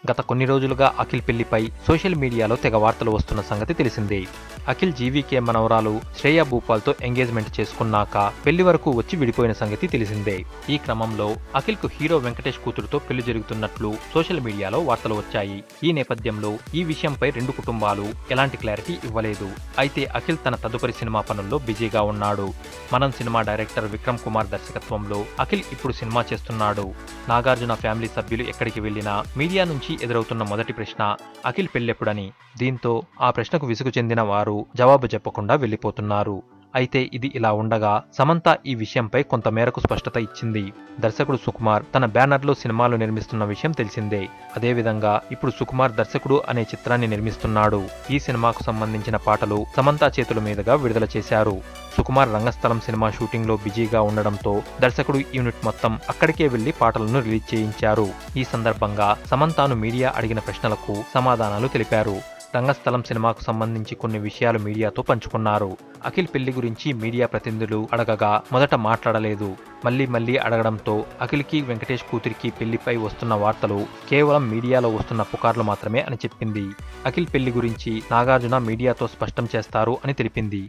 గత కొన్ని రోజులుగా అఖిల్ పెళ్లిపై సోషల్ మీడియాలో తెగ వార్తలు వస్తున్న సంగతి తెలిసిందే. అఖిల్ జీవీకే మనవరాలు శ్రేయా భూపాల్తో ఎంగేజ్మెంట్ చేసుకున్నాక పెళ్లి వరకు వచ్చి విడిపోయిన సంగతి తెలిసిందే. ఈ క్రమంలో అఖిల్ కు హీరో వెంకటేష్ కూతురుతో పెళ్లి జరుగుతున్నట్లు సోషల్ మీడియాలో వార్తలు వచ్చాయి. ఈ నేపథ్యంలో ఈ విషయంపై రెండు కుటుంబాలు ఎలాంటి క్లారిటీ ఇవ్వలేదు. అయితే అఖిల్ తన తదుపరి సినిమా పనుల్లో బిజీగా ఉన్నాడు. మనం సినిమా డైరెక్టర్ విక్రమ్ కుమార్ దర్శకత్వంలో అఖిల్ ఇప్పుడు సినిమా చేస్తున్నాడు. నాగార్జున ఫ్యామిలీ సభ్యులు ఎక్కడికి వెళ్లినా మీడియా నుంచి ఎదురవుతున్న మొదటి ప్రశ్న అఖిల్ పెళ్ళెప్పుడని. దీంతో ఆ ప్రశ్నకు విసుగు చెందిన వారు జవాబు చెప్పకుండా వెళ్లిపోతున్నారు. అయితే ఇది ఇలా ఉండగా సమంత ఈ విషయంపై కొంతమేరకు స్పష్టత ఇచ్చింది. దర్శకుడు సుకుమార్ తన బ్యానర్లో సినిమాలు నిర్మిస్తున్న విషయం తెలిసిందే. అదేవిధంగా ఇప్పుడు సుకుమార్ దర్శకుడు అనే చిత్రాన్ని నిర్మిస్తున్నాడు. ఈ సినిమాకు సంబంధించిన పాటలు సమంత చేతుల మీదుగా విడుదల చేశారు. సుకుమార్ రంగస్థలం సినిమా షూటింగ్ లో బిజీగా ఉండడంతో దర్శకుడు యూనిట్ మొత్తం అక్కడికే వెళ్లి పాటలను రిలీజ్ చేయించారు. ఈ సందర్భంగా సమంతను మీడియా అడిగిన ప్రశ్నలకు సమాధానాలు తెలిపారు. రంగస్థలం సినిమాకు సంబంధించి కొన్ని విషయాలు మీడియాతో పంచుకున్నారు. అఖిల్ పెళ్లి గురించి మీడియా ప్రతినిధులు అడగగా మొదట మాట్లాడలేదు. మళ్లీ అడగడంతో అఖిల్కి వెంకటేష్ కూతురికి పెళ్లిపై వస్తున్న వార్తలు కేవలం మీడియాలో వస్తున్న పుకార్లు మాత్రమే అని చెప్పింది. అఖిల్ పెళ్లి గురించి నాగార్జున మీడియాతో స్పష్టం చేస్తారు అని తెలిపింది.